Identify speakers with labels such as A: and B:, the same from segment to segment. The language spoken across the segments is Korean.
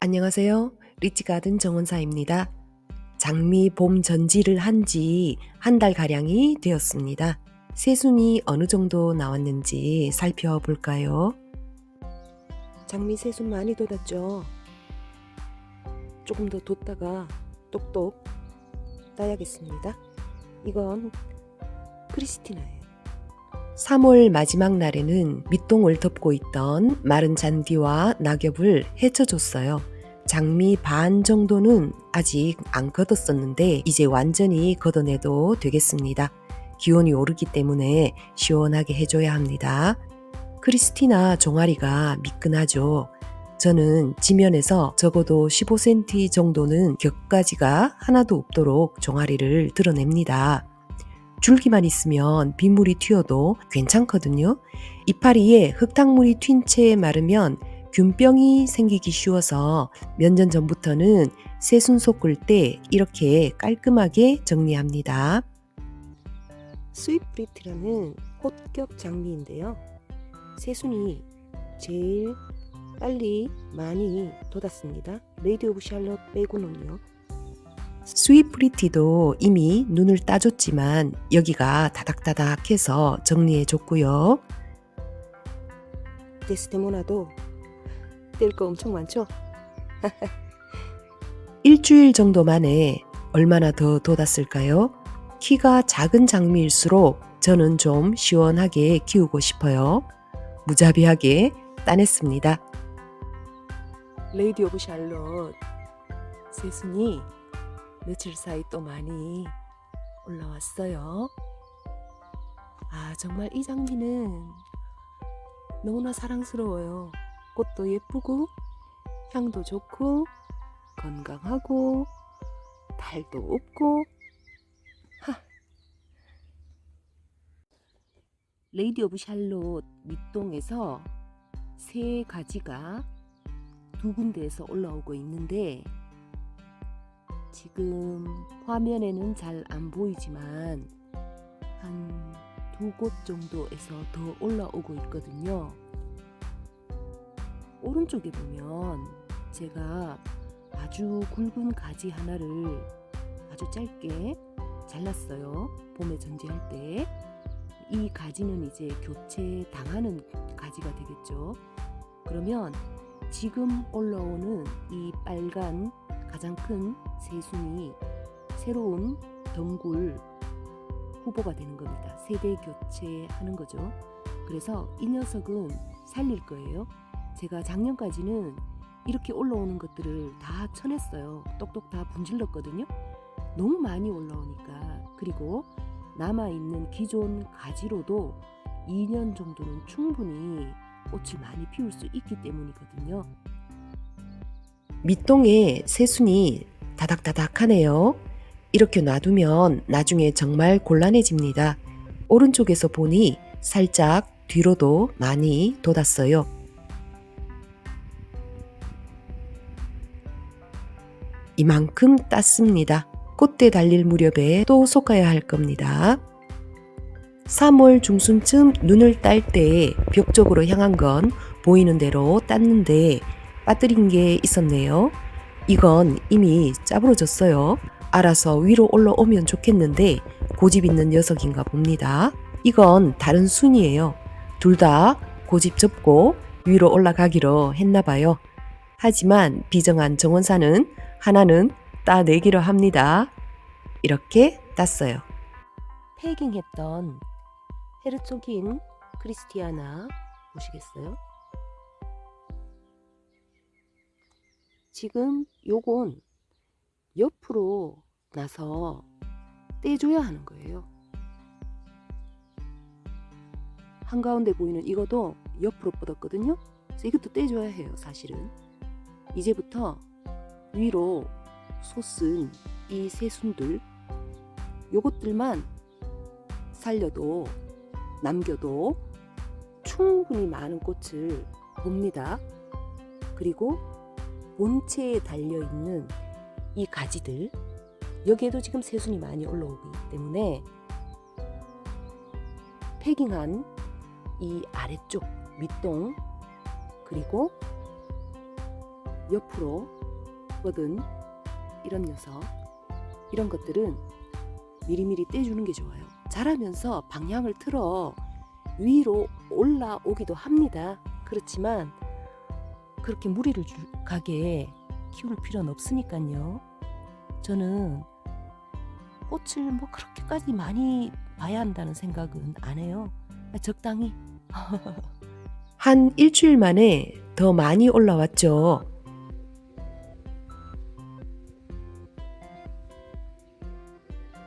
A: 안녕하세요. 리치가든 정원사입니다. 장미 봄 전지를 한 지 한 달가량이 되었습니다. 새순이 어느 정도 나왔는지 살펴볼까요? 장미 새순 많이 돋았죠? 조금 더 돋다가 똑똑 따야겠습니다. 이건 크리스티나예요. 3월 마지막 날에는 밑동을 덮고 있던 마른 잔디와 낙엽을 헤쳐줬어요. 장미 반 정도는 아직 안 걷었었는데 이제 완전히 걷어내도 되겠습니다. 기온이 오르기 때문에 시원하게 해줘야 합니다. 크리스티나 종아리가 미끈하죠. 저는 지면에서 적어도 15cm 정도는 격가지가 하나도 없도록 종아리를 드러냅니다. 줄기만 있으면 빗물이 튀어도 괜찮거든요. 이파리에 흙탕물이 튄 채 마르면 균병이 생기기 쉬워서 몇 년 전부터는 새순 솟을 때 이렇게 깔끔하게 정리합니다. 스윗브리트라는 꽃격 장미인데요. 새순이 제일 빨리 많이 돋았습니다. 레이디 오브 샬럿 빼고는요. 스윗프리티도 이미 눈을 따줬지만 여기가 다닥다닥해서 정리해줬고요. 데스데모나도 뗄 거 엄청 많죠? 일주일 정도 만에 얼마나 더 돋았을까요? 키가 작은 장미일수록 저는 좀 시원하게 키우고 싶어요. 무자비하게 따냈습니다. 레이디 오브 샬롯 새순이 며칠 사이 또 많이 올라왔어요. 정말 이 장미는 너무나 사랑스러워요. 꽃도 예쁘고 향도 좋고 건강하고 달도 없고 레이디 오브 샬롯 밑동에서 세 가지가 두 군데에서 올라오고 있는데 지금 화면에는 잘 안 보이지만 한 두 곳 정도에서 더 올라오고 있거든요. 오른쪽에 보면 제가 아주 굵은 가지 하나를 아주 짧게 잘랐어요. 봄에 전지할 때. 이 가지는 이제 교체 당하는 가지가 되겠죠. 그러면 지금 올라오는 이 빨간 가장 큰 새순이 새로운 덩굴 후보가 되는 겁니다. 세대 교체하는 거죠. 그래서 이 녀석은 살릴 거예요. 제가 작년까지는 이렇게 올라오는 것들을 다 쳐냈어요. 똑똑 다 분질렀거든요. 너무 많이 올라오니까. 그리고 남아있는 기존 가지로도 2년 정도는 충분히 꽃을 많이 피울 수 있기 때문이거든요. 밑동에 새순이 다닥다닥하네요. 이렇게 놔두면 나중에 정말 곤란해집니다. 오른쪽에서 보니 살짝 뒤로도 많이 돋았어요. 이만큼 땄습니다. 꽃대 달릴 무렵에 또 솎아야 할 겁니다. 3월 중순쯤 눈을 딸 때 벽 쪽으로 향한 건 보이는 대로 땄는데 빠뜨린 게 있었네요. 이건 이미 짜부러졌어요. 알아서 위로 올라오면 좋겠는데 고집 있는 녀석인가 봅니다. 이건 다른 순이에요. 둘 다 고집 접고 위로 올라가기로 했나 봐요. 하지만 비정한 정원사는 하나는 따내기로 합니다. 이렇게 땄어요. 패깅했던 헤르초긴 크리스티아나 보시겠어요? 지금 요건 옆으로 나서 떼줘야 하는 거예요. 한가운데 보이는 이것도 옆으로 뻗었거든요. 그래서 이것도 떼줘야 해요, 사실은. 이제부터 위로 솟은 이 새순들 요것들만 살려도 남겨도 충분히 많은 꽃을 봅니다. 그리고 본체에 달려있는 이 가지들 여기에도 지금 새순이 많이 올라오기 때문에 패깅한 이 아래쪽 밑동 그리고 옆으로 뻗은 이런 녀석, 이런 것들은 미리미리 떼주는 게 좋아요. 자라면서 방향을 틀어 위로 올라오기도 합니다. 그렇지만 그렇게 무리를 가게 키울 필요는 없으니까요. 저는 꽃을 뭐 그렇게까지 많이 봐야 한다는 생각은 안 해요. 적당히. 한 일주일 만에 더 많이 올라왔죠.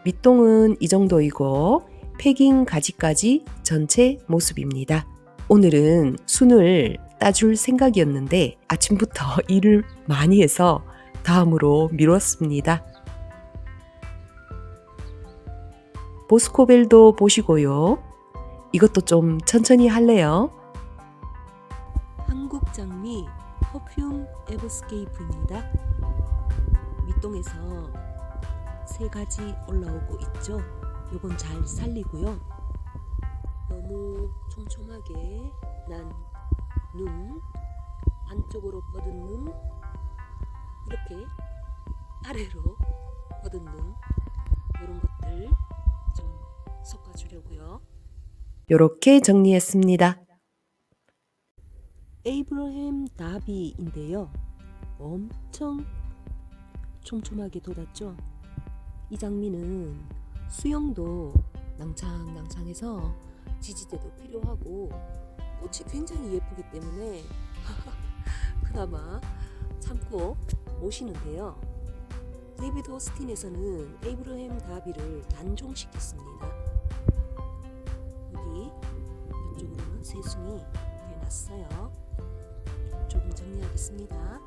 A: 밑동은 이 정도이고 패깅 가지까지 전체 모습입니다. 오늘은 순을 따줄 생각이었는데 아침부터 일을 많이 해서 다음으로 미뤘습니다. 보스코벨도 보시고요. 이것도 좀 천천히 할래요. 한국 장미 퍼퓸 에버스케이프입니다. 밑동에서 3가지 올라오고 있죠. 요건 잘 살리고요. 너무 촘촘하게 난 눈, 안쪽으로 뻗은 눈, 이렇게 아래로 뻗은 눈, 이런 것들 좀 섞어주려고요. 이렇게 정리했습니다. 에이브러햄 다비인데요. 엄청 촘촘하게 돋았죠. 이 장미는 수영도 낭창낭창해서 지지대도 필요하고 꽃이 굉장히 예쁘기 때문에 그나마 참고 모시는데요. 데이비드 오스틴에서는 에이브러햄 다비를 단종시켰습니다. 여기 이쪽으로는 새순이 되어놨어요. 조금 정리하겠습니다.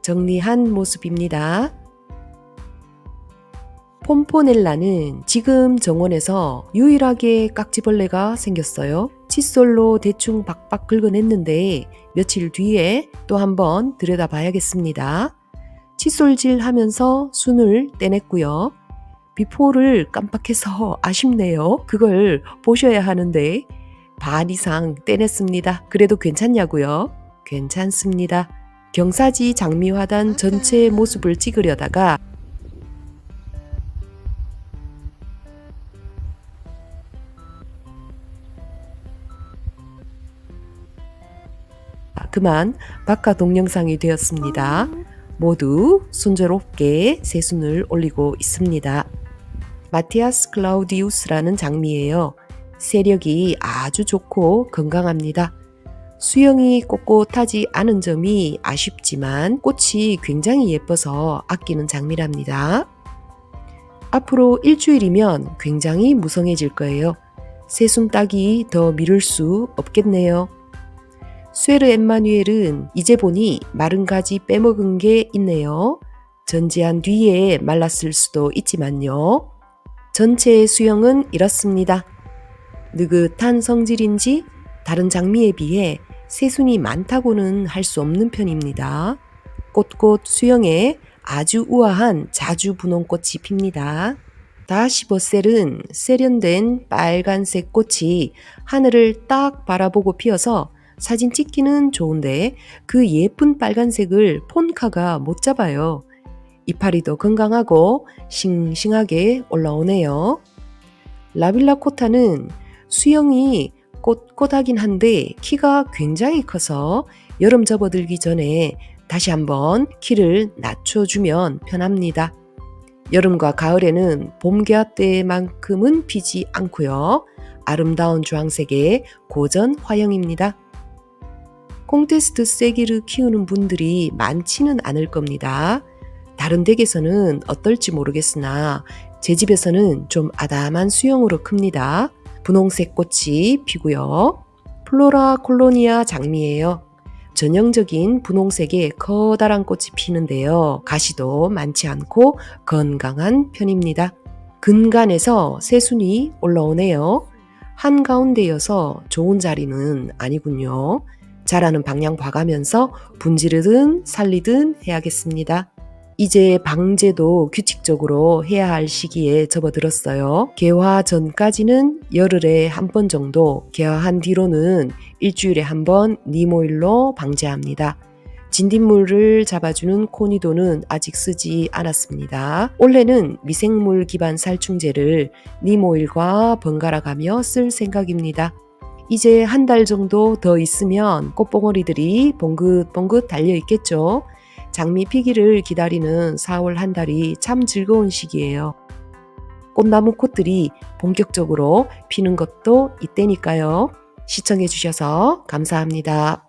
A: 정리한 모습입니다. 폼포넬라는 지금 정원에서 유일하게 깍지벌레가 생겼어요. 칫솔로 대충 박박 긁어냈는데 며칠 뒤에 또 한번 들여다봐야겠습니다. 칫솔질 하면서 순을 떼냈고요. 비포를 깜빡해서 아쉽네요. 그걸 보셔야 하는데 반 이상 떼냈습니다. 그래도 괜찮냐고요? 괜찮습니다. 경사지 장미화단 전체의 모습을 찍으려다가 그만 바깥 동영상이 되었습니다. 모두 순조롭게 새순을 올리고 있습니다. 마티아스 클라우디우스라는 장미예요. 세력이 아주 좋고 건강합니다. 수영이 꼿꼿하지 않은 점이 아쉽지만 꽃이 굉장히 예뻐서 아끼는 장미랍니다. 앞으로 일주일이면 굉장히 무성해질 거예요. 새순 따기 더 미룰 수 없겠네요. 쇠르 엠마누엘은 이제 보니 마른 가지 빼먹은 게 있네요. 전지한 뒤에 말랐을 수도 있지만요. 전체의 수영은 이렇습니다. 느긋한 성질인지 다른 장미에 비해 새순이 많다고는 할 수 없는 편입니다. 꽃꽃 수영에 아주 우아한 자주 분홍꽃이 핍니다. 다시버셀은 세련된 빨간색 꽃이 하늘을 딱 바라보고 피어서 사진 찍기는 좋은데 그 예쁜 빨간색을 폰카가 못 잡아요. 이파리도 건강하고 싱싱하게 올라오네요. 라빌라 코타는 수영이 꼿꼿하긴 한데 키가 굉장히 커서 여름 접어들기 전에 다시 한번 키를 낮춰주면 편합니다. 여름과 가을에는 봄개화 때만큼은 피지 않고요. 아름다운 주황색의 고전 화형입니다. 콩테스트 세기를 키우는 분들이 많지는 않을 겁니다. 다른 댁에서는 어떨지 모르겠으나 제 집에서는 좀 아담한 수영으로 큽니다. 분홍색 꽃이 피고요. 플로라 콜로니아 장미예요. 전형적인 분홍색의 커다란 꽃이 피는데요. 가시도 많지 않고 건강한 편입니다. 근간에서 새순이 올라오네요. 한가운데여서 좋은 자리는 아니군요. 자라는 방향 봐가면서 분지르든 살리든 해야겠습니다. 이제 방제도 규칙적으로 해야 할 시기에 접어들었어요. 개화 전까지는 열흘에 한 번 정도, 개화한 뒤로는 일주일에 한 번 니모일로 방제합니다. 진딧물을 잡아주는 코니도는 아직 쓰지 않았습니다. 올해는 미생물 기반 살충제를 님 오일과 번갈아 가며 쓸 생각입니다. 이제 한 달 정도 더 있으면 꽃봉오리들이 봉긋봉긋 달려있겠죠. 장미 피기를 기다리는 4월 한 달이 참 즐거운 시기예요. 꽃나무 꽃들이 본격적으로 피는 것도 이때니까요. 시청해 주셔서 감사합니다.